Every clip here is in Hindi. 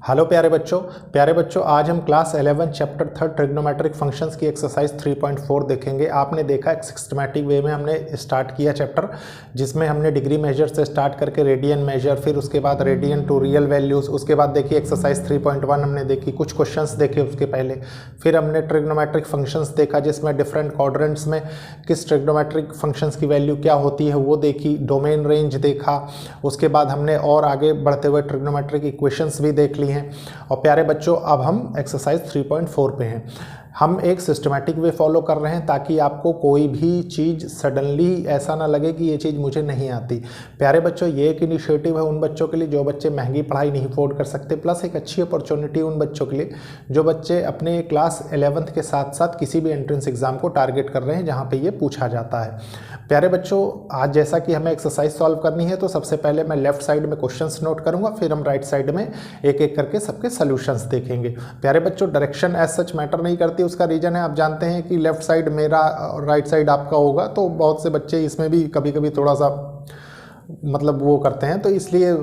हेलो प्यारे बच्चों आज हम क्लास 11 चैप्टर 3 ट्रिग्नोमेट्रिक फंक्शंस की एक्सरसाइज 3.4 देखेंगे। आपने देखा एक सिस्टमैटिक वे में हमने स्टार्ट किया चैप्टर, जिसमें हमने डिग्री मेजर से स्टार्ट करके रेडियन मेजर, फिर उसके बाद रेडियन टू रियल वैल्यूज़, उसके बाद देखिए एक्सरसाइज 3.1 हमने देखी, कुछ क्वेश्चंस देखे उसके पहले, फिर हमने ट्रिग्नोमेट्रिक फंक्शंस देखा जिसमें डिफरेंट क्वाड्रेंट्स में किस ट्रिग्नोमेट्रिक फंक्शंस की वैल्यू क्या होती है वो देखी, डोमेन रेंज देखा, उसके बाद हमने और आगे बढ़ते हुए ट्रिग्नोमेट्रिक इक्वेशंस भी देख ली हैं। और प्यारे बच्चों अब हम एक्सरसाइज 3.4 पे हैं। हम एक सिस्टमैटिक वे फॉलो कर रहे हैं ताकि आपको कोई भी चीज़ सडनली ऐसा ना लगे कि ये चीज़ मुझे नहीं आती। प्यारे बच्चों ये एक इनिशिएटिव है उन बच्चों के लिए जो बच्चे महंगी पढ़ाई नहीं अफोर्ड कर सकते, प्लस एक अच्छी अपॉर्चुनिटी उन बच्चों के लिए जो बच्चे अपने क्लास 11th के साथ साथ किसी भी एंट्रेंस एग्जाम को टारगेट कर रहे हैं जहाँ पे ये पूछा जाता है। प्यारे बच्चों आज जैसा कि हमें एक्सरसाइज सॉल्व करनी है तो सबसे पहले मैं लेफ्ट साइड में क्वेश्चंस नोट करूंगा, फिर हम राइट साइड में एक एक करके सबके सॉल्यूशंस देखेंगे। प्यारे बच्चों डायरेक्शन एज सच मैटर नहीं करती, उसका रीज़न है आप जानते हैं कि लेफ्ट साइड मेरा और राइट साइड आपका होगा, तो बहुत से बच्चे इसमें भी कभी कभी थोड़ा सा मतलब वो करते हैं, तो इसलिए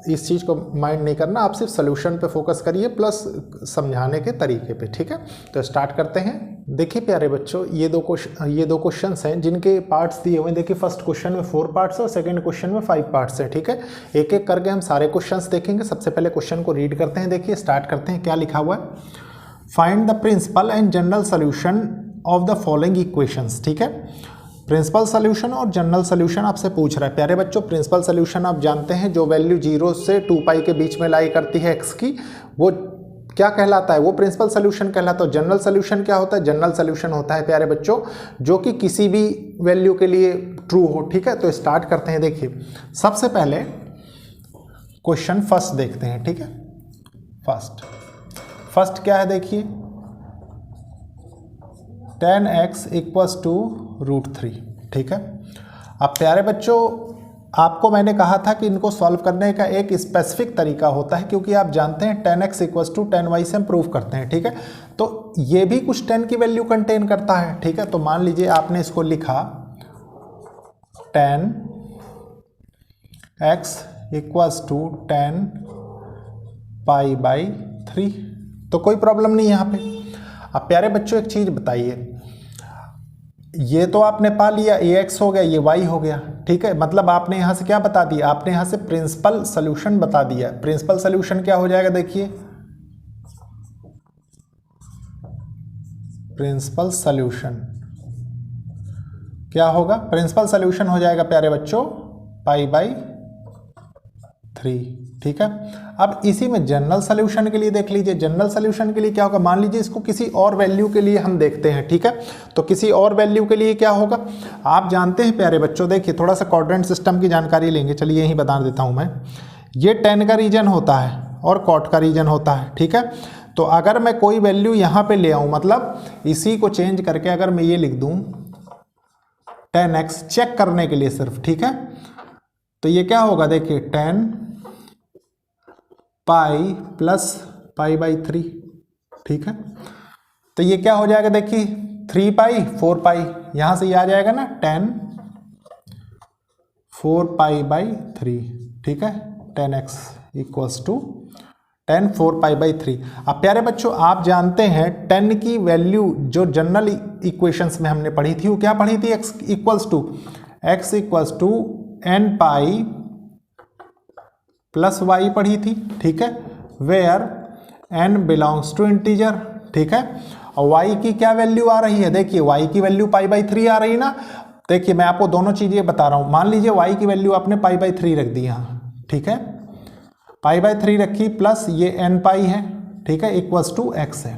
इस चीज़ को माइंड नहीं करना, आप सिर्फ सोल्यूशन पे फोकस करिए प्लस समझाने के तरीके पे, ठीक है। तो स्टार्ट करते हैं। देखिए प्यारे बच्चों ये दो क्वेश्चंस हैं जिनके पार्ट्स दिए हुए हैं। देखिए फर्स्ट क्वेश्चन में 4 पार्ट्स और सेकंड क्वेश्चन में 5 पार्ट्स हैं, ठीक है। एक एक करके हम सारे क्वेश्चंस देखेंगे। सबसे पहले क्वेश्चन को रीड करते हैं। देखिए स्टार्ट करते हैं, क्या लिखा हुआ है। Find the principal and general solution of the following equations, ठीक है। प्रिंसिपल सोल्यूशन और जनरल सोल्यूशन आपसे पूछ रहा है। प्यारे बच्चों प्रिंसिपल सोल्यूशन आप जानते हैं जो वैल्यू 0 से 2π के बीच में लाई करती है x की, वो क्या कहलाता है, वो प्रिंसिपल सोल्यूशन कहलाता है। जनरल सोल्यूशन क्या होता है, जनरल सोल्यूशन होता है प्यारे बच्चों जो कि किसी भी वैल्यू के लिए ट्रू हो, ठीक है। तो स्टार्ट करते हैं। देखिए सबसे पहले क्वेश्चन फर्स्ट देखते हैं, ठीक है। फर्स्ट क्या है, देखिए tan x इक्वल्स टू √3, ठीक है। अब प्यारे बच्चों आपको मैंने कहा था कि इनको सॉल्व करने का एक स्पेसिफिक तरीका होता है, क्योंकि आप जानते हैं tan x equals to tan y से हम प्रूव करते हैं, ठीक है। तो ये भी कुछ tan की वैल्यू कंटेन करता है, ठीक है। तो मान लीजिए आपने इसको लिखा tan x equals to tan π/3, तो कोई प्रॉब्लम नहीं यहाँ पे। अब प्यारे बच्चों एक चीज बताइए, ये तो आपने पा लिया ax हो गया, ये y हो गया, ठीक है। मतलब आपने यहां से क्या बता दिया, आपने यहां से प्रिंसिपल सोल्यूशन बता दिया। प्रिंसिपल सोल्यूशन क्या हो जाएगा, देखिए प्रिंसिपल सोल्यूशन क्या होगा, प्रिंसिपल सोल्यूशन हो जाएगा प्यारे बच्चों π/3, ठीक है। अब इसी में जनरल सोल्यूशन के लिए देख लीजिए। जनरल सोल्यूशन के लिए क्या होगा, मान लीजिए इसको किसी और वैल्यू के लिए हम देखते हैं, ठीक है। तो किसी और वैल्यू के लिए क्या होगा, आप जानते हैं प्यारे बच्चों, देखिए थोड़ा सा क्वाड्रेंट सिस्टम की जानकारी लेंगे। चलिए यही बता देता हूं मैं, ये tan का रीजन होता है और cot का रीजन होता है, ठीक है। तो अगर मैं कोई वैल्यू यहां पर ले आऊं, मतलब इसी को चेंज करके अगर मैं ये लिख दूं tan x चेक करने के लिए सिर्फ, ठीक है। तो ये क्या होगा, देखिए tan π + π/3, ठीक है। तो ये क्या हो जाएगा, देखिए 3π 4π, यहां से ये आ जाएगा ना tan 4π/3, ठीक है। tan x equals to tan 4π/3। अब प्यारे बच्चों आप जानते हैं tan की वैल्यू जो जनरल इक्वेशंस में हमने पढ़ी थी वो क्या पढ़ी थी, x equals to nπ + y पढ़ी थी, ठीक है। Where n belongs to integer, ठीक है। और y की क्या वैल्यू आ रही है, देखिए y की वैल्यू π/3 आ रही ना। देखिए मैं आपको दोनों चीजें बता रहा हूं। मान लीजिए y की वैल्यू आपने π/3 रख दी यहां, ठीक है। π/3 रखी प्लस ये nπ है, ठीक है, इक्वल्स टू x है,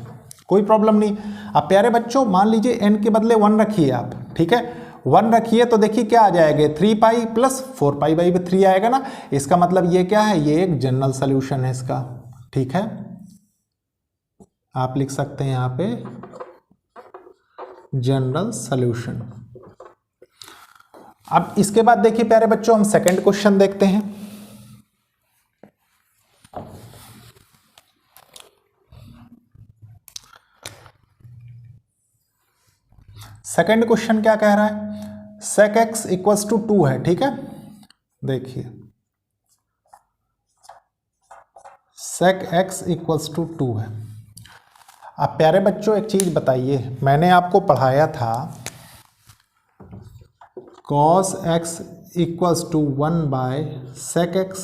कोई प्रॉब्लम नहीं। अब प्यारे बच्चों मान लीजिए n के बदले 1 रखिए आप, ठीक है। 1 रखिए तो देखिए क्या आ जाएगा, 3π + 4π/3 आएगा ना। इसका मतलब ये क्या है, ये एक जनरल सोल्यूशन है इसका, ठीक है। आप लिख सकते हैं यहां पे जनरल सोल्यूशन। अब इसके बाद देखिए प्यारे बच्चों हम सेकंड क्वेश्चन देखते हैं। सेकंड क्वेश्चन क्या कह रहा है, sec x इक्वल्स टू 2 है, ठीक है। देखिए sec x इक्वल्स टू 2 है। अब प्यारे बच्चों एक चीज़ बताइए, मैंने आपको पढ़ाया था cos x equals to 1 by sec x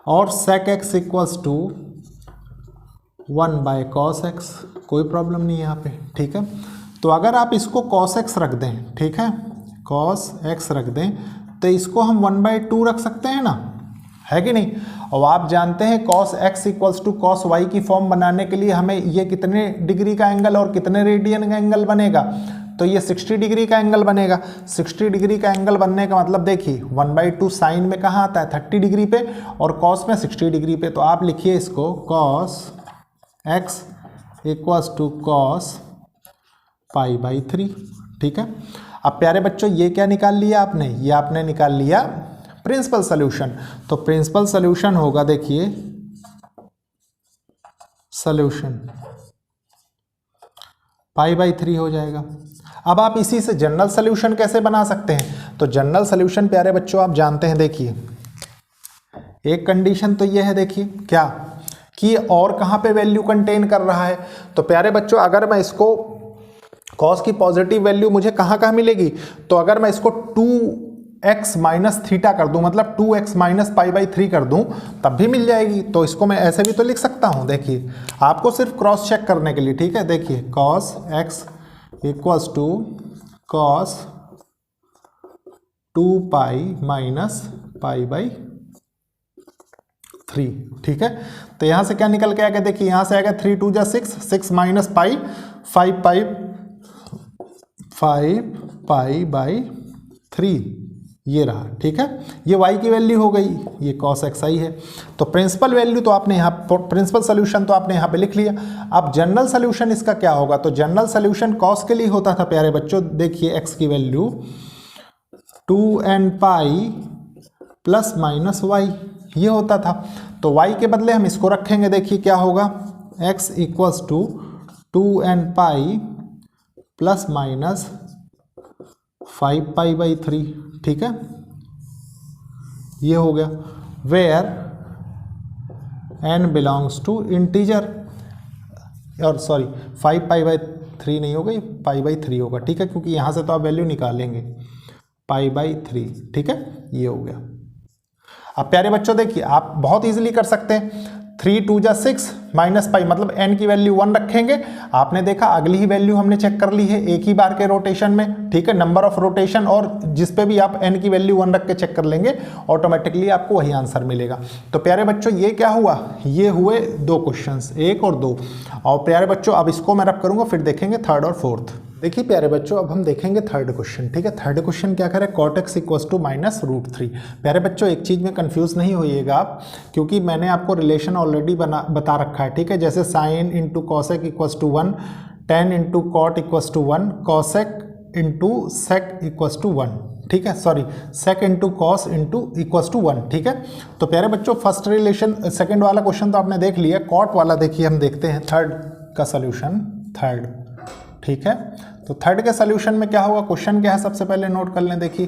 और sec x equals to 1 by cos x, कोई प्रॉब्लम नहीं है यहाँ पे, ठीक है। तो अगर आप इसको cos x रख दें, ठीक है, cos x रख दें तो इसको हम 1/2 रख सकते हैं ना, है कि नहीं। और आप जानते हैं cos x equals to cos y की फॉर्म बनाने के लिए हमें ये कितने डिग्री का एंगल और कितने रेडियन का एंगल बनेगा, तो ये 60 डिग्री का एंगल बनेगा। 60 डिग्री का एंगल बनने का मतलब देखिए 1/2 साइन में कहाँ आता है, 30 डिग्री पे, और cos में 60 डिग्री पे। तो आप लिखिए इसको cos x equals to cos π/3, ठीक है। अब प्यारे बच्चों ये क्या निकाल लिया आपने, ये आपने निकाल लिया प्रिंसिपल सॉल्यूशन। तो प्रिंसिपल सॉल्यूशन होगा, देखिए सॉल्यूशन π/3 हो जाएगा। अब आप इसी से जनरल सॉल्यूशन कैसे बना सकते हैं, तो जनरल सॉल्यूशन प्यारे बच्चों आप जानते हैं, देखिए एक कंडीशन तो ये है, देखिए क्या कि और कहाँ पे वैल्यू कंटेन कर रहा है। तो प्यारे बच्चों अगर मैं इसको cos की पॉजिटिव वैल्यू मुझे कहाँ कहाँ मिलेगी, तो अगर मैं इसको 2x माइनस थीटा कर दूं, मतलब 2x माइनस π/3 कर दूं, तब भी मिल जाएगी। तो इसको मैं ऐसे भी तो लिख सकता हूं, देखिए आपको सिर्फ क्रॉस चेक करने के लिए, ठीक है। देखिए cos x equals to cos 2π minus π/3, ठीक है। तो यहां से क्या निकल के आएगा, देखिए यहां से आएगा 3 2 जा 6, 6 माइनस पाई 5π/3, ये रहा, ठीक है। ये y की वैल्यू हो गई, ये cos xi है। तो प्रिंसिपल वैल्यू तो आपने यहाँ, प्रिंसिपल सोल्यूशन तो आपने यहाँ पे लिख लिया। अब जनरल सोल्यूशन इसका क्या होगा, तो जनरल सोल्यूशन cos के लिए होता था प्यारे बच्चों, देखिए x की value 2nπ plus minus y, ये होता था। तो y के बदले हम इसको रखेंगे, देखिए क्या होगा, x equals to 2nπ plus minus 5π/3, ठीक है, ये हो गया। Where n belongs to integer, और सॉरी 5π/3 नहीं होगा, ये π/3 होगा, ठीक है, क्योंकि यहाँ से तो आप वैल्यू निकालेंगे π/3, ठीक है, ये हो गया। अब प्यारे बच्चों देखिए आप बहुत इजीली कर सकते हैं, 3 2 जा 6 माइनस पाई, मतलब n की वैल्यू 1 रखेंगे। आपने देखा अगली ही वैल्यू हमने चेक कर ली है एक ही बार के रोटेशन में, ठीक है, नंबर ऑफ रोटेशन, और जिस पे भी आप n की वैल्यू 1 रख के चेक कर लेंगे ऑटोमेटिकली आपको वही आंसर मिलेगा। तो प्यारे बच्चों ये क्या हुआ, ये हुए 2 क्वेश्चंस, 1 और 2। और प्यारे बच्चों अब इसको मैं रब करूंगा, फिर देखेंगे थर्ड और फोर्थ। देखिए प्यारे बच्चों अब हम देखेंगे थर्ड क्वेश्चन, ठीक है। थर्ड क्वेश्चन क्या करे, cot x इक्वल्स टू -√3। प्यारे बच्चों एक चीज़ में कंफ्यूज नहीं होइएगा आप, क्योंकि मैंने आपको रिलेशन ऑलरेडी बता रखा है, ठीक है। जैसे sin into cosec equals to 1, tan into cot equals to 1, cosec into sec equals to 1, ठीक है, sorry sec into cos into equals to 1, ठीक है। तो प्यारे बच्चों फर्स्ट रिलेशन, सेकेंड वाला क्वेश्चन तो आपने देख लिया, कॉट वाला देखिए हम देखते हैं थर्ड का सोल्यूशन, थर्ड, ठीक है। तो थर्ड के सोल्यूशन में क्या होगा, क्वेश्चन क्या है सबसे पहले नोट कर लें, देखिए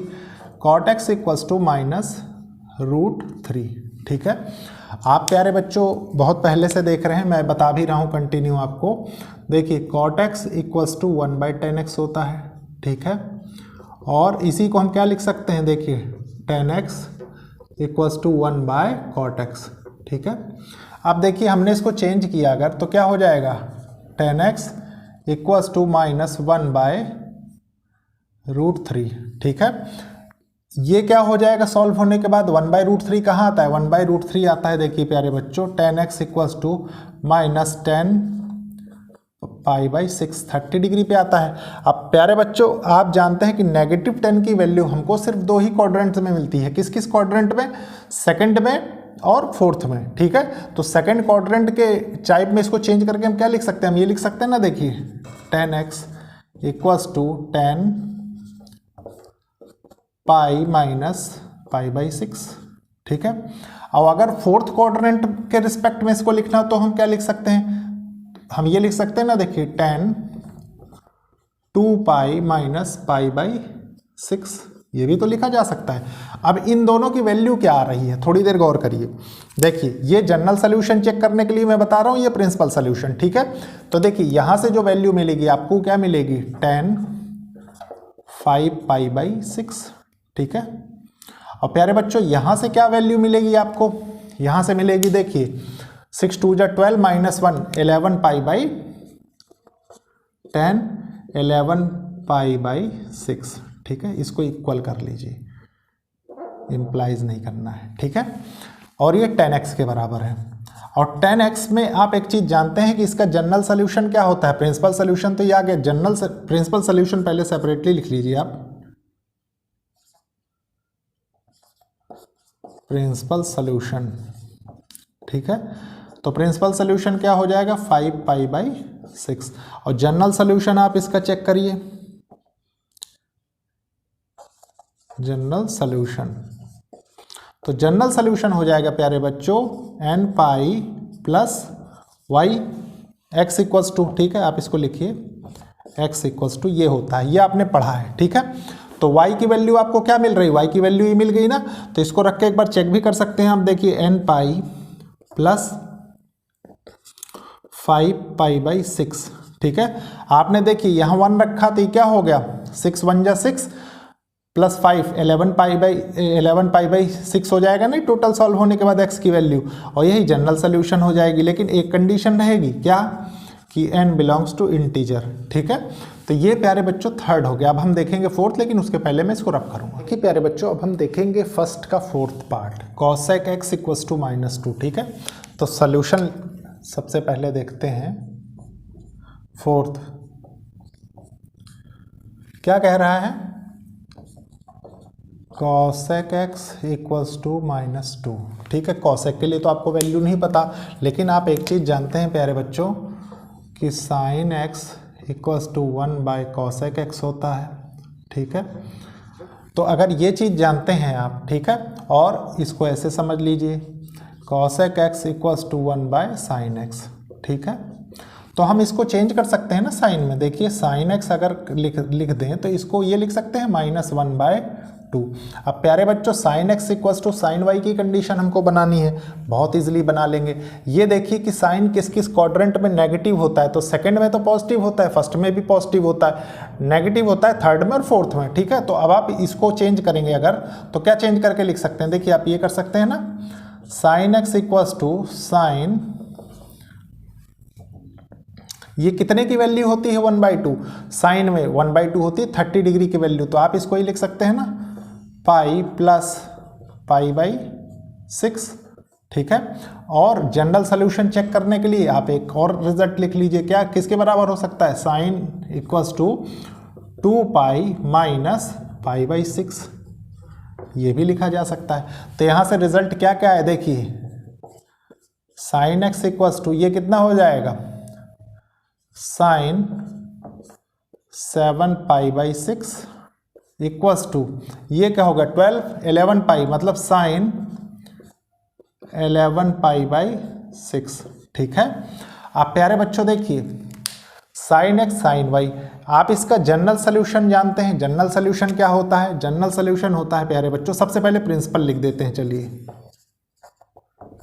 cot x इक्वल्स टू -√3, ठीक है। आप प्यारे बच्चों बहुत पहले से देख रहे हैं, मैं बता भी रहा हूँ कंटिन्यू आपको। देखिए cot x equals to 1/10x होता है, ठीक है, और इसी को हम क्या लिख सकते हैं, देखिए tan x equals to 1/cot x, ठीक है। अब देखिए हमने इसको चेंज किया अगर, तो क्या हो जाएगा, tan x इक्वल्स टू -1/√3, ठीक है। ये क्या हो जाएगा सॉल्व होने के बाद, 1/√3 कहाँ आता है, 1/√3 आता है, देखिए प्यारे बच्चों tan x equals to -10 π/6, 30 degree पे आता है। अब प्यारे बच्चों आप जानते हैं कि -10 की वैल्यू हमको सिर्फ 2 ही क्वाड्रेंट में मिलती है, किस किस क्वाड्रेंट में, सेकंड में और फोर्थ में, ठीक है। तो सेकंड क्वाड्रेंट के टाइप में इसको चेंज करके हम क्या लिख सकते हैं, हम ये लिख सकते हैं ना, देखिए tan x इक्वल्स टू 10 π-π/6, ठीक है। अब अगर फोर्थ क्वाड्रेंट के रिस्पेक्ट में इसको लिखना तो हम क्या लिख सकते हैं, हम ये लिख सकते हैं ना, देखिए tan 2π - π/6, ये भी तो लिखा जा सकता है। अब इन दोनों की वैल्यू क्या आ रही है, थोड़ी देर गौर करिए। देखिए ये जनरल सोल्यूशन चेक करने के लिए मैं बता रहा हूँ, ये प्रिंसिपल सोल्यूशन, ठीक है। तो देखिए यहाँ से जो वैल्यू मिलेगी आपको क्या मिलेगी, 10 5 π/6, ठीक है। और प्यारे बच्चों यहाँ से क्या वैल्यू मिलेगी आपको, यहाँ से मिलेगी देखिए 6 2 12 -1 11 π/10 11 π/6, ठीक है। इसको इक्वल कर लीजिए, इम्प्लाइज नहीं करना है, ठीक है। और ये 10x के बराबर है। और 10x में आप एक चीज जानते हैं कि इसका जनरल सोल्यूशन क्या होता है, प्रिंसिपल सोल्यूशन तो ये आ गया, जनरल प्रिंसिपल सोल्यूशन पहले सेपरेटली लिख लीजिए आप, प्रिंसिपल सोल्यूशन, ठीक है। तो प्रिंसिपल सोल्यूशन क्या हो जाएगा 5 π/6, और जनरल सोल्यूशन आप इसका चेक करिए, जनरल सोल्यूशन, तो जनरल सोल्यूशन हो जाएगा प्यारे बच्चों n pi plus y x equals to, ठीक है। आप इसको लिखिए x इक्वल्स टू, ये होता है, ये आपने पढ़ा है, ठीक है। तो y की वैल्यू आपको क्या मिल रही है, y की वैल्यू ही मिल गई ना, तो इसको रख के एक बार चेक भी कर सकते हैं हम। देखिए n पाई प्लस 5 π/6, ठीक है। आपने देखिए यहाँ 1 रखा तो क्या हो गया, 6 1 जा 6 प्लस 5 11 π/6 हो जाएगा नहीं, टोटल सॉल्व होने के बाद x की वैल्यू, और यही जनरल सोल्यूशन हो जाएगी। लेकिन एक कंडीशन रहेगी, क्या, कि n बिलोंग्स टू इंटीजर, ठीक है। तो ये प्यारे बच्चों थर्ड हो गया। अब हम देखेंगे फोर्थ, लेकिन उसके पहले मैं इसको रब करूंगा। देखिए प्यारे बच्चों अब हम देखेंगे फर्स्ट का fourth part, cosec x equals to -2, ठीक है। तो सोल्यूशन सबसे पहले देखते हैं, फोर्थ क्या कह रहा है, cosec x इक्वल्स टू -2, ठीक है। cosec के लिए तो आपको वैल्यू नहीं पता, लेकिन आप एक चीज़ जानते हैं प्यारे बच्चों कि sin x equals to 1/cosec x होता है, ठीक है। तो अगर ये चीज़ जानते हैं आप, ठीक है, और इसको ऐसे समझ लीजिए cosec x equals to 1/sin x, ठीक है। तो हम इसको चेंज कर सकते हैं ना साइन में। देखिए sin x अगर लिख दें तो इसको ये लिख सकते हैं -1/2। अब प्यारे बच्चों sin x equals to sin y की कंडीशन हमको बनानी है, बहुत इजीली बना लेंगे। ये देखिए कि साइन किस किस क्वाड्रेंट में नेगेटिव होता है, तो सेकंड में तो पॉजिटिव होता है, फर्स्ट में भी पॉजिटिव होता है, नेगेटिव होता है थर्ड में और फोर्थ में, ठीक है। तो अब आप इसको चेंज करेंगे अगर, तो क्या चेंज करके लिख सकते हैं, देखिए आप ये कर सकते हैं ना, sin x equals to sine, ये कितने की वैल्यू होती है 1/2, साइन में 1/2 होती है 30 डिग्री की वैल्यू, तो आप इसको ही लिख सकते हैं ना पाई प्लस π/6, ठीक है। और जनरल सोल्यूशन चेक करने के लिए आप एक और रिजल्ट लिख लीजिए, क्या किसके बराबर हो सकता है, साइन इक्वल्स टू 2π माइनस π/6, ये भी लिखा जा सकता है। तो यहाँ से रिजल्ट क्या क्या है, देखिए साइन x इक्वल्स टू, ये कितना हो जाएगा, साइन 7 π/6 इक्वल्स टू, ये क्या होगा 11 π, मतलब साइन 11 π/6, ठीक है। आप प्यारे बच्चों देखिए साइन x साइन y, आप इसका जनरल सोल्यूशन जानते हैं। जनरल सोल्यूशन क्या होता है, जनरल सोल्यूशन होता है प्यारे बच्चों, सबसे पहले प्रिंसिपल लिख देते हैं, चलिए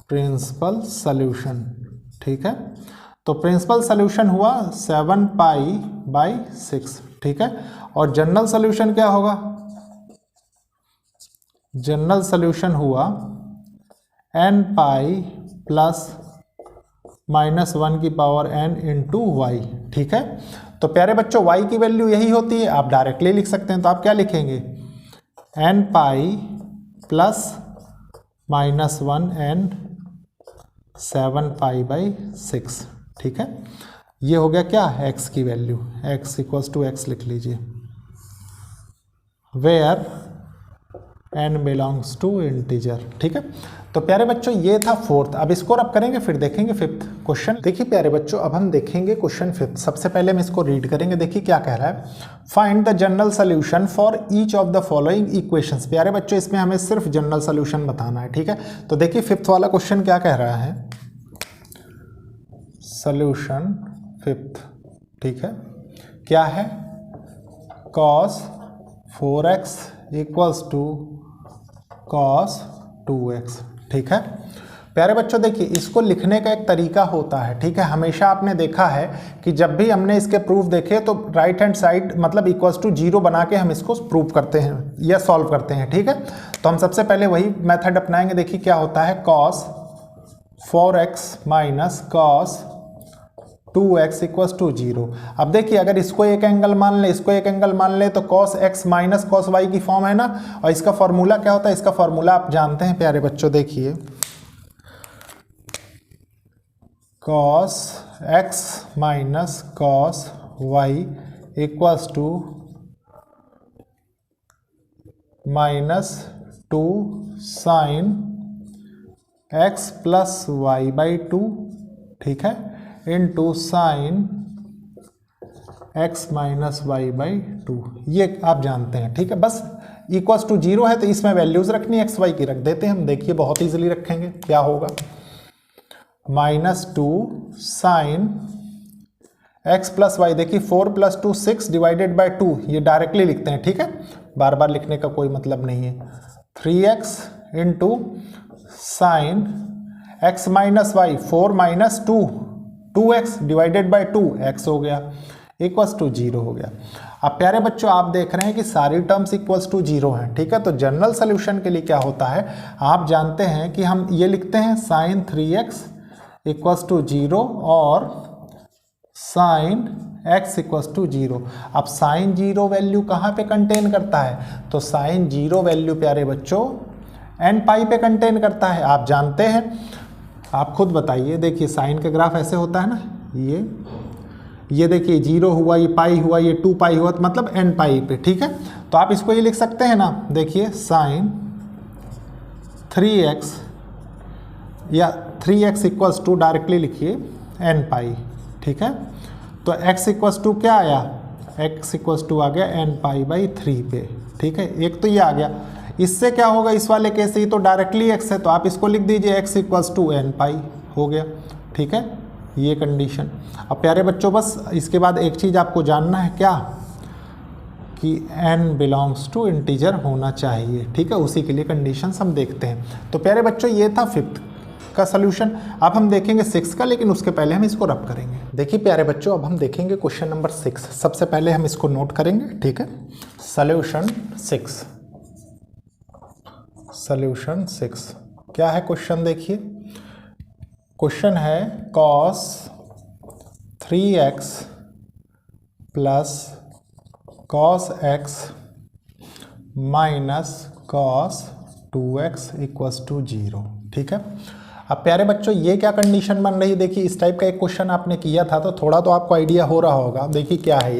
प्रिंसिपल सोल्यूशन, ठीक है। तो प्रिंसिपल सोल्यूशन हुआ 7 π/6, ठीक है। और जनरल सोल्यूशन क्या होगा, जनरल सोल्यूशन हुआ n पाई प्लस -1 की पावर n इंटू वाई, ठीक है। तो प्यारे बच्चों y की वैल्यू यही होती है, आप डायरेक्टली लिख सकते हैं। तो आप क्या लिखेंगे, n पाई प्लस -1 n 7 π/6, ठीक है। ये हो गया क्या, x की value, x equals to x लिख लीजिए, where n belongs to integer, ठीक है। तो प्यारे बच्चों ये था फोर्थ। अब इसको रब करेंगे, फिर देखेंगे फिफ्थ क्वेश्चन। देखिए प्यारे बच्चों अब हम देखेंगे क्वेश्चन फिफ्थ। सबसे पहले हम इसको रीड करेंगे, देखिए क्या कह रहा है, find the general solution for each of the following equations. प्यारे बच्चों इसमें हमें सिर्फ जनरल सोल्यूशन बताना है, ठीक है। तो देखिए फिफ्थ वाला क्वेश्चन क्या कह रहा है, सोल्यूशन फिफ्थ, ठीक है, क्या है, cos 4x equals to cos 2x। ठीक है प्यारे बच्चों, देखिए इसको लिखने का एक तरीका होता है। ठीक है, हमेशा आपने देखा है कि जब भी हमने इसके प्रूफ देखे तो राइट हैंड साइड मतलब इक्वल्स टू 0 बना के हम इसको प्रूफ करते हैं या सॉल्व करते हैं। ठीक है, तो हम सबसे पहले वही मेथड अपनाएंगे। देखिए क्या होता है, cos 4x minus cos 2x equals to 0। अब देखिए अगर इसको एक एंगल मान ले, इसको एक एंगल मान ले, तो cos x minus cos y की फॉर्म है ना। और इसका फॉर्मूला क्या होता है, इसका फॉर्मूला आप जानते हैं प्यारे बच्चों। देखिए cos x minus cos y equals to -2 sin x plus y by 2। ठीक है, into sine x minus y by 2, ये आप जानते हैं। ठीक है, बस इक्वल्स टू 0 है तो इसमें वैल्यूज रखनी x y की रख देते हैं हम। देखिए बहुत इजीली रखेंगे, क्या होगा, -2 साइन x प्लस वाई। देखिए 4 + 2 6 डिवाइडेड बाई 2, ये डायरेक्टली लिखते हैं। ठीक है, बार बार लिखने का कोई मतलब नहीं है। 3x into sine x minus y, 4 minus 2 2x divided by 2 x हो गया, इक्वल्स टू 0 हो गया। अब प्यारे बच्चों आप देख रहे हैं कि सारी टर्म्स इक्वल्स टू 0 हैं। ठीक है, तो जनरल सोल्यूशन के लिए क्या होता है, आप जानते हैं कि हम ये लिखते हैं साइन 3x इक्वल्स टू 0 और साइन x इक्वल्स टू 0। अब साइन 0 वैल्यू कहाँ पे कंटेन करता है, तो साइन 0 वैल्यू प्यारे बच्चों n पाई पे कंटेन करता है, आप जानते हैं। आप खुद बताइए, देखिए साइन का ग्राफ ऐसे होता है ना, ये देखिए 0 हुआ, ये पाई हुआ, ये 2 पाई हुआ, तो मतलब n पाई पे। ठीक है, तो आप इसको ये लिख सकते हैं ना, देखिए साइन 3x या 3x इक्वल्स टू डायरेक्टली लिखिए n पाई। ठीक है, तो x इक्वल्स टू क्या आया, x इक्वल्स टू आ गया n पाई बाई 3 पे। ठीक है, एक तो ये आ गया। इससे क्या होगा, इस वाले केस से तो डायरेक्टली x है, तो आप इसको लिख दीजिए x इक्वल्स टू n पाई हो गया। ठीक है, ये कंडीशन। अब प्यारे बच्चों बस इसके बाद एक चीज़ आपको जानना है, क्या कि n बिलोंग्स टू इंटीजर होना चाहिए। ठीक है, उसी के लिए कंडीशंस हम देखते हैं। तो प्यारे बच्चों ये था 5th का सॉल्यूशन। अब हम देखेंगे 6 का, लेकिन उसके पहले हम इसको रब करेंगे। देखिए प्यारे बच्चों अब हम देखेंगे क्वेश्चन नंबर 6। सबसे पहले हम इसको नोट करेंगे। ठीक है, सॉल्यूशन 6। सॉल्यूशन 6 क्या है क्वेश्चन, देखिए क्वेश्चन है cos 3x plus cos x minus cos 2x equals to 0। ठीक है, अब प्यारे बच्चों ये क्या कंडीशन बन रही है, देखिए इस टाइप का एक क्वेश्चन आपने किया था तो थोड़ा तो आपको आइडिया हो रहा होगा। देखिए क्या है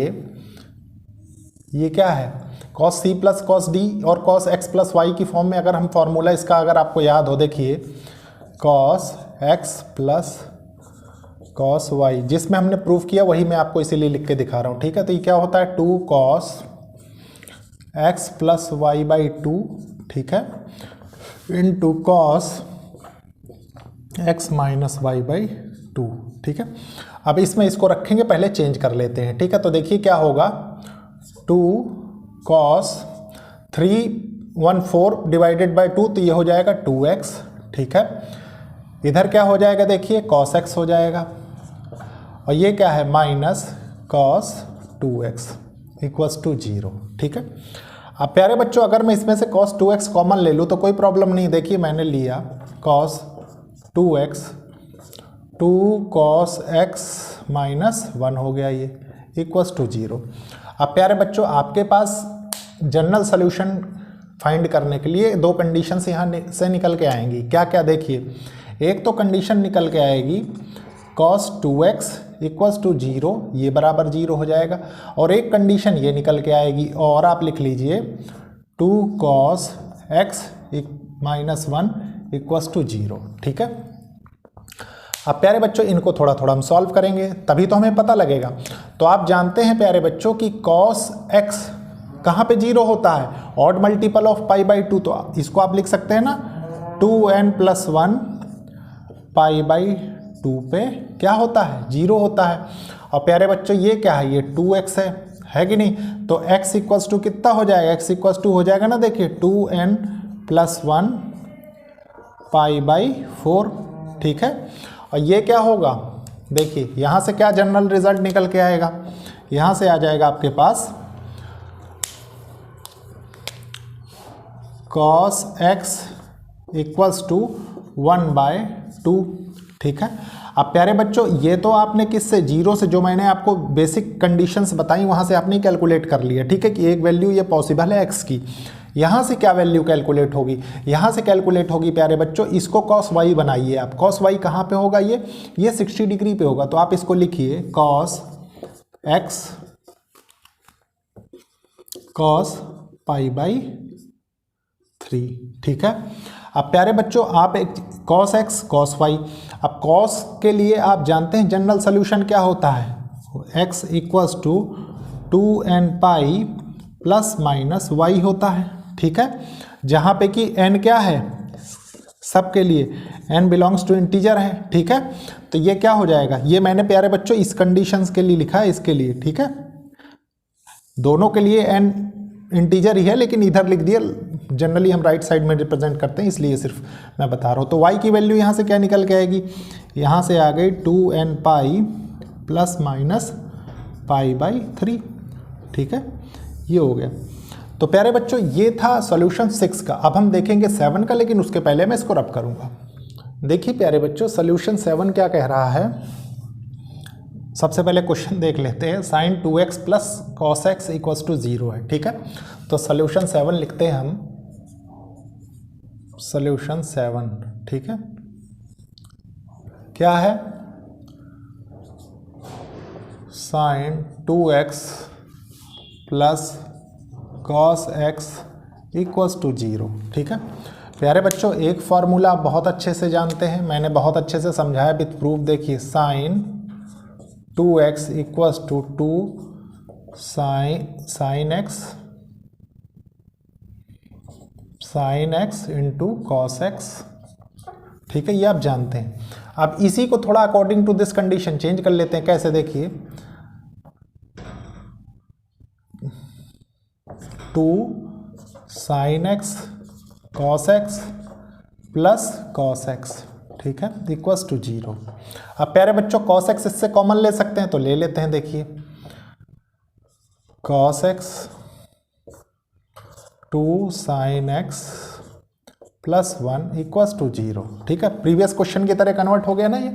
ये क्या है, cos c plus cos d और cos x प्लस y की फॉर्म में। अगर हम फॉर्मूला इसका अगर आपको याद हो, देखिए cos x plus cos y, जिसमें हमने प्रूफ किया वही मैं आपको इसीलिए लिख के दिखा रहा हूँ। ठीक है, तो ये क्या होता है 2 cos x plus y by 2। ठीक है, into cos x minus y by 2। ठीक है, अब इसमें इसको रखेंगे, पहले चेंज कर लेते हैं। ठीक है, तो देखिए क्या होगा, 2 cos 314 डिवाइडेड बाई 2, तो ये हो जाएगा 2x। ठीक है, इधर क्या हो जाएगा, देखिए cos x हो जाएगा, और ये क्या है minus cos 2x equals to 0। ठीक है, अब प्यारे बच्चों अगर मैं इसमें से cos 2x कॉमन ले लूँ तो कोई प्रॉब्लम नहीं। देखिए मैंने लिया cos 2x, 2 cos x minus 1 हो गया, ये इक्वल्स टू 0। अब प्यारे बच्चों आपके पास जनरल सोल्यूशन फाइंड करने के लिए 2 कंडीशंस यहाँ से निकल के आएंगी। क्या क्या, देखिए एक तो कंडीशन निकल के आएगी cos 2x इक्वल्स टू 0, ये बराबर 0 हो जाएगा, और एक कंडीशन ये निकल के आएगी, और आप लिख लीजिए 2 cos x minus 1 equals to 0। ठीक है, अब प्यारे बच्चों इनको थोड़ा थोड़ा हम सॉल्व करेंगे तभी तो हमें पता लगेगा। तो आप जानते हैं प्यारे बच्चों कि cos x कहाँ पे 0 होता है, odd multiple of pi by 2, तो इसको आप लिख सकते हैं ना 2n प्लस 1 पाई बाई 2 पे क्या होता है 0 होता है। और प्यारे बच्चों ये क्या है, ये 2x है कि नहीं। तो x इक्वल्स टू कितना हो जाएगा, x इक्वल्स टू हो जाएगा ना, देखिए 2n+1 π/4, ठीक है। और ये क्या होगा, देखिए यहाँ से क्या जनरल रिजल्ट निकल के आएगा, यहाँ से आ जाएगा आपके पास cos x इक्वल्स टू 1/2, ठीक है। अब प्यारे बच्चों ये तो आपने किससे, जीरो से, जो मैंने आपको बेसिक कंडीशंस बताई वहाँ से आपने कैलकुलेट कर लिया, ठीक है, कि एक वैल्यू ये पॉसिबल है x की। यहाँ से क्या वैल्यू कैलकुलेट होगी, यहाँ से कैलकुलेट होगी प्यारे बच्चों, इसको cos y बनाइए आप। cos y कहाँ पे होगा, ये 60 डिग्री पे होगा, तो आप इसको लिखिए cos x cos π/3, ठीक है। अब प्यारे बच्चों आप एक cos x cos y, अब cos के लिए आप जानते हैं जनरल सोल्यूशन क्या होता है, x equals to 2n pi plus minus y होता है, ठीक है। जहाँ पे कि n क्या है सबके लिए, n बिलोंग्स टू इंटीजर है, ठीक है। तो ये क्या हो जाएगा, ये मैंने प्यारे बच्चों इस कंडीशंस के लिए लिखा है, इसके लिए, ठीक है। दोनों के लिए n इंटीजर ही है, लेकिन इधर लिख दिया, जनरली हम राइट साइड में रिप्रेजेंट करते हैं, इसलिए सिर्फ मैं बता रहा हूँ। तो y की वैल्यू यहाँ से क्या निकल के आएगी, यहाँ से आ गई 2n पाई प्लस माइनस π/3, ठीक है, ये हो गया। तो प्यारे बच्चों ये था सॉल्यूशन 6 का। अब हम देखेंगे 7 का, लेकिन उसके पहले मैं इसको रब करूँगा। देखिए प्यारे बच्चों सॉल्यूशन 7 क्या कह रहा है, सबसे पहले क्वेश्चन देख लेते हैं। sin 2x plus cos x equals to 0 है, ठीक है। तो सॉल्यूशन 7 लिखते हैं हम, सॉल्यूशन 7, ठीक है। क्या है, sin 2x plus cos x equals to 0, ठीक है। प्यारे बच्चों एक फार्मूला आप बहुत अच्छे से जानते हैं, मैंने बहुत अच्छे से समझाया विथ प्रूफ। देखिए sin 2x equals to 2 sin x into cos x, ठीक है, ये आप जानते हैं। अब इसी को थोड़ा according to this condition change कर लेते हैं। कैसे, देखिए 2 sin x cos x plus cos x, ठीक है, इक्वल्स टू 0। अब प्यारे बच्चों cos x इससे कॉमन ले सकते हैं, तो ले लेते हैं। देखिए cos x 2 sin x plus 1 equals to 0, ठीक है। प्रीवियस क्वेश्चन की तरह कन्वर्ट हो गया ना ये।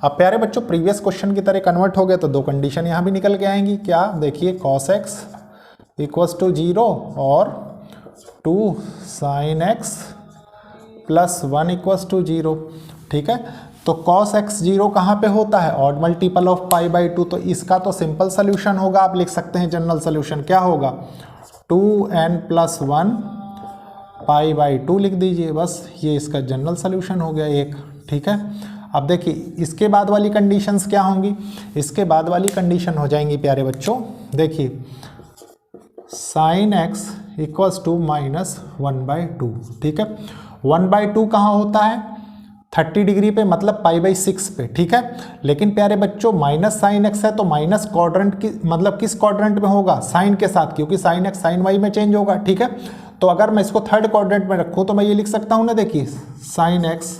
अब प्यारे बच्चों प्रीवियस क्वेश्चन की तरह कन्वर्ट हो गया, तो दो कंडीशन यहाँ भी निकल के आएंगी। क्या, देखिए cos x इक्वल्स टू 0 और 2 sin x plus 1 equals to 0, ठीक है। तो cos x 0 कहाँ पे होता है, ऑड मल्टीपल ऑफ π/2, तो इसका तो सिंपल सोल्यूशन होगा, आप लिख सकते हैं जनरल सोल्यूशन क्या होगा, 2n+1 π/2 लिख दीजिए, बस ये इसका जनरल सोल्यूशन हो गया एक, ठीक है। अब देखिए इसके बाद वाली कंडीशंस क्या होंगी, इसके बाद वाली कंडीशन हो जाएंगी प्यारे बच्चों, देखिए sin x इक्वल्स टू -1/2, ठीक है। 1/2 कहाँ होता है, 30 डिग्री पे, मतलब π/6 पे, ठीक है। लेकिन प्यारे बच्चों माइनस साइन एक्स है, तो माइनस क्वाड्रेंट की मतलब किस क्वाड्रेंट में होगा, साइन के साथ, क्योंकि साइन एक्स साइन वाई में चेंज होगा, ठीक है। तो अगर मैं इसको थर्ड क्वाड्रेंट में रखूँ तो मैं ये लिख सकता हूँ ना, देखिए sine x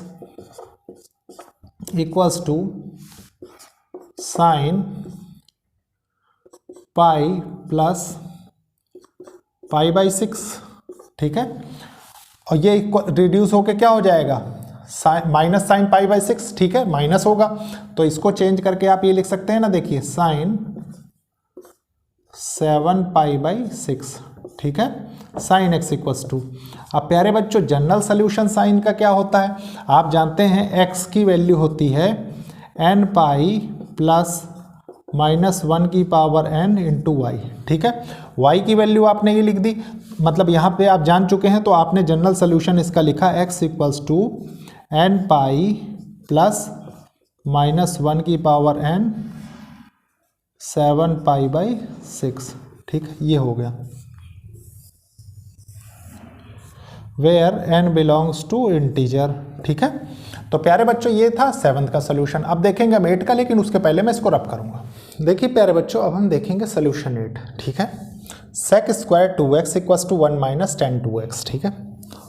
equals to sine pi plus π/6, ठीक है। और ये रिड्यूस होके क्या हो जाएगा, माइनस साइन π/6, ठीक है, माइनस होगा, तो इसको चेंज करके आप ये लिख सकते हैं ना, देखिए साइन 7 π/6, ठीक है, साइन एक्स इक्वल्स टू। अब प्यारे बच्चों जनरल सोल्यूशन साइन का क्या होता है, आप जानते हैं एक्स की वैल्यू होती है n पाई प्लस -1 की पावर n इंटू वाई, ठीक है। y की वैल्यू आपने ये लिख दी, मतलब यहाँ पे आप जान चुके हैं, तो आपने जनरल सोल्यूशन इसका लिखा x equals to n pi plus -1 की पावर n 7 π/6, ठीक, ये हो गया। Where n belongs to integer, ठीक है। तो प्यारे बच्चों ये था 7th का सोल्यूशन। अब देखेंगे हम 8 का, लेकिन उसके पहले मैं इसको रब करूंगा। देखिए प्यारे बच्चों, अब हम देखेंगे सोल्यूशन 8। ठीक है, sec square 2x equals to 1 minus tan 2x। ठीक है,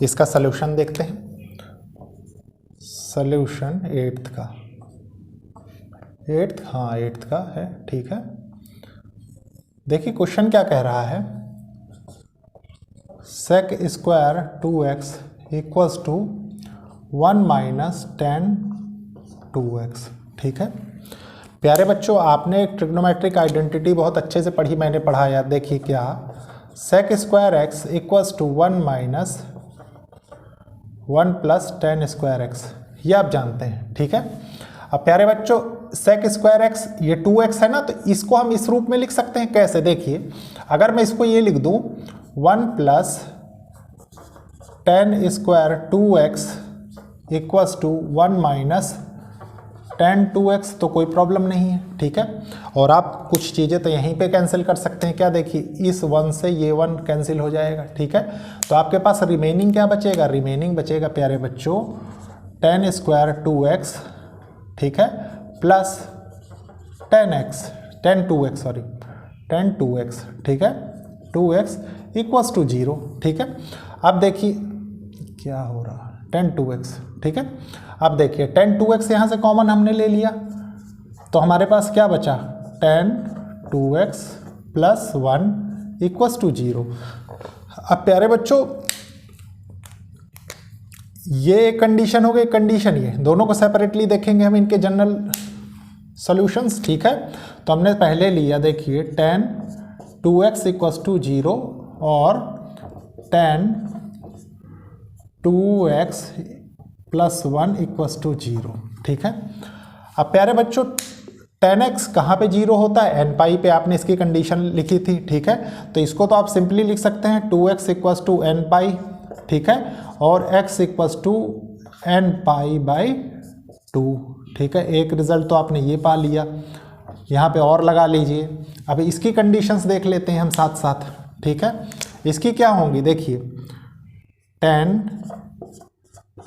इसका सोल्यूशन देखते हैं। सोल्यूशन 8th का, 8th, हाँ 8th का है। ठीक है, देखिए क्वेश्चन क्या कह रहा है, sec square 2x equals to 1 minus tan 2x। ठीक है प्यारे बच्चों, आपने एक ट्रिग्नोमेट्रिक आइडेंटिटी बहुत अच्छे से पढ़ी, मैंने पढ़ाया। देखिए क्या, sec square x equals to 1 minus 1 plus tan square x, ये आप जानते हैं। ठीक है, अब प्यारे बच्चों sec स्क्वायर x ये 2x है ना, तो इसको हम इस रूप में लिख सकते हैं। कैसे, देखिए अगर मैं इसको ये लिख दूं 1 plus tan square 2x equals to 1 minus tan 2x, तो कोई प्रॉब्लम नहीं है। ठीक है, और आप कुछ चीज़ें तो यहीं पे कैंसिल कर सकते हैं। क्या, देखिए इस 1 से ये 1 कैंसिल हो जाएगा। ठीक है, तो आपके पास रिमेनिंग क्या बचेगा, रिमेनिंग बचेगा प्यारे बच्चों tan स्क्वायर 2x, ठीक है, plus tan 2x, sorry tan 2x। ठीक है, 2x इक्वल्स टू 0। ठीक है, अब देखिए क्या हो रहा है, tan 2x। ठीक है, अब देखिए tan 2x यहाँ से कॉमन हमने ले लिया, तो हमारे पास क्या बचा, tan 2x plus 1 equals to 0। अब प्यारे बच्चों ये एक कंडीशन हो गई, कंडीशन ये, दोनों को सेपरेटली देखेंगे हम इनके जनरल सॉल्यूशंस। ठीक है, तो हमने पहले लिया, देखिए tan 2x इक्वल्स टू 0 और tan 2x plus 1 equals to 0। ठीक है, अब प्यारे बच्चों tan x कहाँ पे 0 होता है, n पाई पे आपने इसकी कंडीशन लिखी थी। ठीक है, तो इसको तो आप सिंपली लिख सकते हैं 2x इक्वल्स टू n पाई। ठीक है, और x equals to n pi by 2। ठीक है, एक रिजल्ट तो आपने ये पा लिया, यहाँ पे और लगा लीजिए। अब इसकी कंडीशंस देख लेते हैं हम साथ साथ। ठीक है, इसकी क्या होंगी, देखिए tan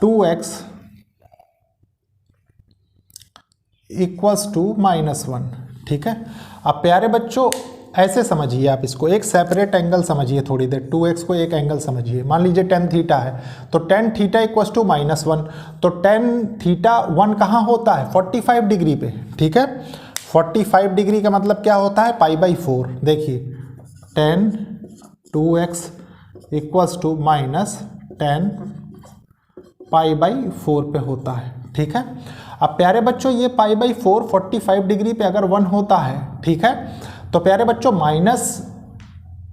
2x इक्वल्स टू -1। ठीक है, अब प्यारे बच्चों ऐसे समझिए आप इसको, एक सेपरेट एंगल समझिए थोड़ी देर, 2x को एक एंगल समझिए। मान लीजिए tan थीटा है, तो tan थीटा इक्वल्स टू -1, तो tan थीटा 1 कहाँ होता है, 45 डिग्री पे। ठीक है, 45 डिग्री का मतलब क्या होता है, π/4। देखिए tan 2x equals to minus tan π/4 पे होता है। ठीक है, अब प्यारे बच्चों ये π/4 45 डिग्री पे अगर 1 होता है, ठीक है, तो प्यारे बच्चों माइनस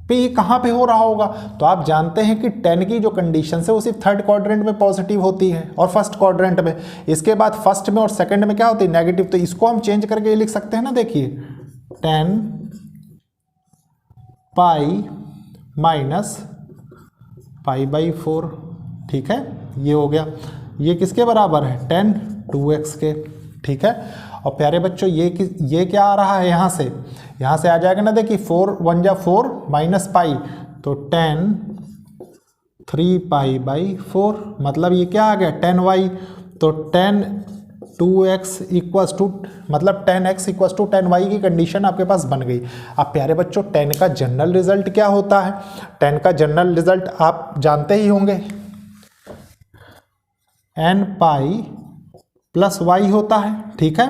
पे ये कहाँ पे हो रहा होगा, तो आप जानते हैं कि tan की जो कंडीशन है वो सिर्फ थर्ड क्वाड्रेंट में पॉजिटिव होती है और फर्स्ट क्वाड्रेंट में, इसके बाद फर्स्ट में और सेकंड में क्या होती है, नेगेटिव। तो इसको हम चेंज करके ये लिख सकते हैं ना, देखिए tan पाई माइनस π/4। ठीक है, ये हो गया, ये किसके बराबर है, tan 2x के। ठीक है, और प्यारे बच्चों ये क्या आ रहा है, यहाँ से आ जाएगा ना, देखिए 4 1 जा 4 माइनस पाई, तो tan 3π/4, मतलब ये क्या आ गया, tan y। तो tan 2x इक्वल्स टू, मतलब tan x equals to tan y की कंडीशन आपके पास बन गई। अब प्यारे बच्चों tan का जनरल रिजल्ट क्या होता है, tan का जनरल रिजल्ट आप जानते ही होंगे, n पाई प्लस y होता है। ठीक है,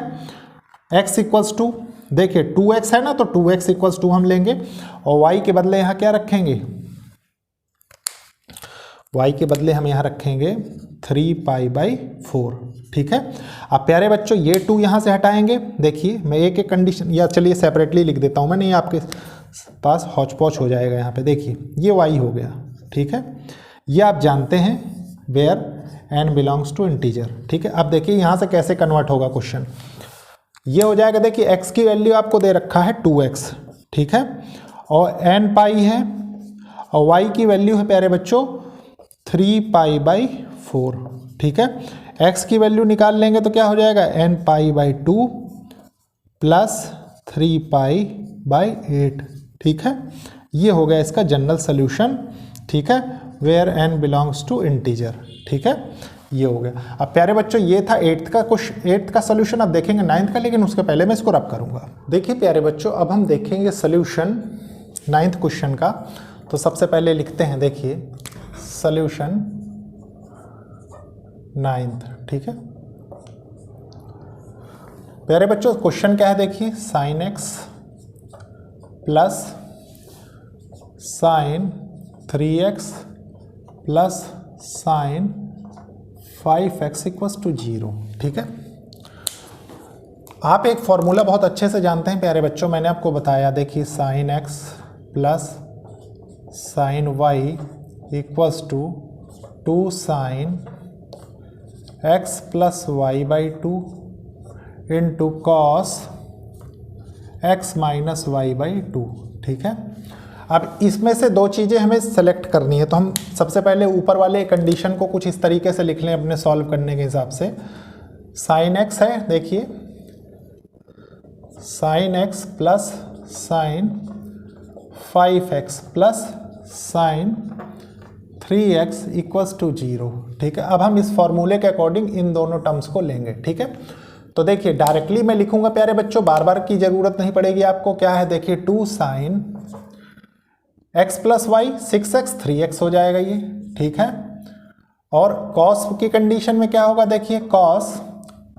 x इक्वल्स टू, देखिए 2x है ना, तो 2x इक्वल्स टू हम लेंगे और y के बदले यहाँ क्या रखेंगे, y के बदले हम यहाँ रखेंगे 3π/4। ठीक है, अब प्यारे बच्चों ये 2 यहाँ से हटाएंगे। देखिए मैं एक एक कंडीशन, या चलिए सेपरेटली लिख देता हूँ मैं, नहीं आपके पास हौच पौच हो जाएगा। यहाँ पे देखिए ये y हो गया। ठीक है, ये आप जानते हैं where n belongs to integer. ठीक है, अब देखिए यहाँ से कैसे कन्वर्ट होगा क्वेश्चन, ये हो जाएगा, देखिए x की वैल्यू आपको दे रखा है 2x। ठीक है, और n पाई है और y की वैल्यू है प्यारे बच्चों 3π/4। ठीक है, x की वैल्यू निकाल लेंगे तो क्या हो जाएगा, n π/2 प्लस 3π/8। ठीक है, ये हो गया इसका जनरल सोल्यूशन। ठीक है, where n belongs to integer. ठीक है, ये हो गया। अब प्यारे बच्चों ये था 8th का सोल्यूशन। अब देखेंगे 9th का, लेकिन उसके पहले मैं इसको रब करूंगा। देखिए प्यारे बच्चों, अब हम देखेंगे सोल्यूशन 9th क्वेश्चन का। तो सबसे पहले लिखते हैं, देखिए सोल्यूशन 9th, ठीक है प्यारे बच्चों। क्वेश्चन क्या है, देखिए sin x plus sin 3x plus sin 5x equals to 0, ठीक है। आप एक फॉर्मूला बहुत अच्छे से जानते हैं प्यारे बच्चों, मैंने आपको बताया। देखिए sin x plus sin y equals to 2 sin x प्लस y by 2 into cos x minus y by 2, ठीक है। अब इसमें से दो चीज़ें हमें सेलेक्ट करनी है, तो हम सबसे पहले ऊपर वाले कंडीशन को कुछ इस तरीके से लिख लें अपने सॉल्व करने के हिसाब से। sin x है, देखिए sin x plus sin 5x plus sin 3x equals to 0, ठीक है। अब हम इस फॉर्मूले के अकॉर्डिंग इन दोनों टर्म्स को लेंगे, ठीक है। तो देखिए डायरेक्टली मैं लिखूंगा प्यारे बच्चों, बार बार की जरूरत नहीं पड़ेगी आपको। क्या है, देखिए 2 sin x plus Y 6x 3x हो जाएगा ये, ठीक है। और cos की कंडीशन में क्या होगा, देखिए cos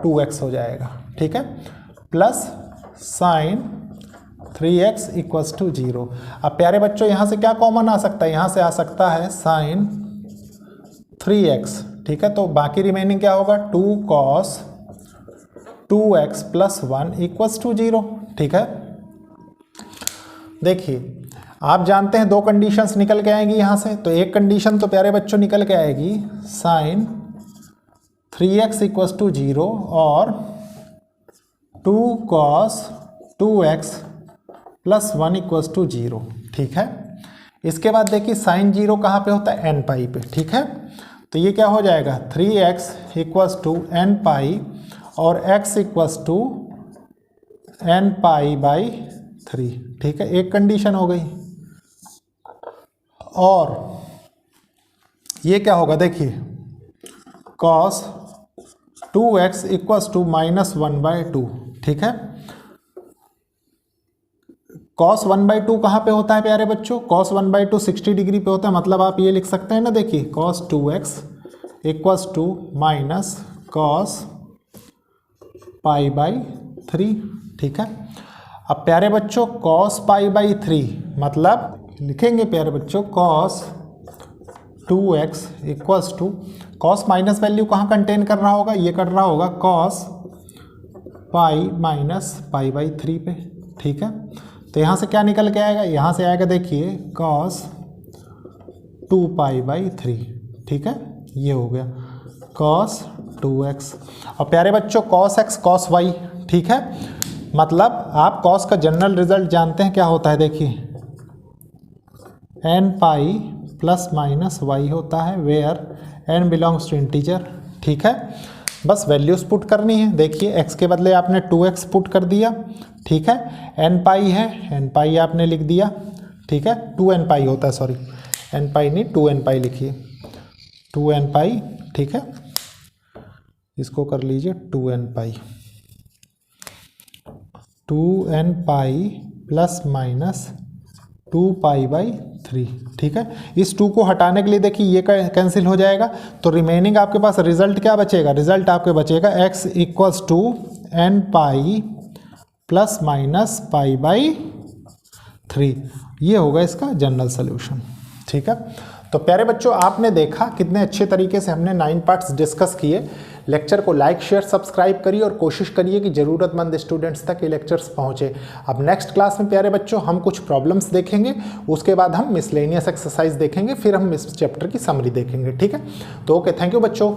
2x हो जाएगा, ठीक है, plus sin 3x equals to 0। अब प्यारे बच्चों यहाँ से क्या कॉमन आ सकता है, यहाँ से आ सकता है sin 3x, ठीक है। तो बाकी रिमेनिंग क्या होगा, 2 cos 2x plus 1 equals to 0, ठीक है। देखिए आप जानते हैं दो कंडीशंस निकल के आएंगी यहाँ से। तो एक कंडीशन तो प्यारे बच्चों निकल के आएगी sin 3x इक्वल्स टू 0 और 2 cos 2x plus 1 equals to 0, ठीक है। इसके बाद देखिए sin 0 कहाँ पे होता है, n पाई पे, ठीक है। तो ये क्या हो जाएगा, 3x equals to n pi और x equals to n pi by 3, ठीक है। एक कंडीशन हो गई। और ये क्या होगा, देखिए cos 2x equals to minus 1/2, ठीक है। cos 1/2 कहाँ पे होता है प्यारे बच्चों, cos 1/2 60 डिग्री पे होता है। मतलब आप ये लिख सकते हैं ना, देखिए cos 2x equals to minus cos pi by 3, ठीक है। अब प्यारे बच्चों cos पाई बाई 3 मतलब लिखेंगे प्यारे बच्चों cos 2x equals to, cos minus value कहाँ कंटेन कर रहा होगा, ये कर रहा होगा cos pi minus pi by 3 पे, ठीक है। तो यहाँ से क्या निकल के आएगा, यहाँ से आएगा देखिए cos 2 पाई बाई 3, ठीक है। ये हो गया cos 2x। और प्यारे बच्चों cos x cos y, ठीक है। मतलब आप cos का जनरल रिजल्ट जानते हैं क्या होता है, देखिए n पाई प्लस माइनस y होता है, where n belongs to integer, ठीक है। बस वैल्यूज पुट करनी है। देखिए x के बदले आपने 2x पुट कर दिया, ठीक है। n पाई है, n पाई आपने लिख दिया, ठीक है। 2n पाई होता है, सॉरी n पाई नहीं 2n पाई लिखिए, 2n पाई, ठीक है। इसको कर लीजिए 2n pi, 2n pi plus minus 2 pi by 3, ठीक है। इस 2 को हटाने के लिए देखिए ये कैंसिल हो जाएगा, तो रिमेनिंग आपके पास रिजल्ट क्या बचेगा, रिजल्ट आपके बचेगा x equals to n pi plus minus pi by 3। ये होगा इसका जनरल सोल्यूशन, ठीक है। तो प्यारे बच्चों आपने देखा कितने अच्छे तरीके से हमने 9 पार्ट्स डिस्कस किए। लेक्चर को लाइक शेयर सब्सक्राइब करिए और कोशिश करिए कि ज़रूरतमंद स्टूडेंट्स तक ये लेक्चर्स पहुँचे। अब नेक्स्ट क्लास में प्यारे बच्चों हम कुछ प्रॉब्लम्स देखेंगे, उसके बाद हम मिसलेनियस एक्सरसाइज देखेंगे, फिर हम इस चैप्टर की समरी देखेंगे, ठीक है। तो ओके, थैंक यू बच्चों।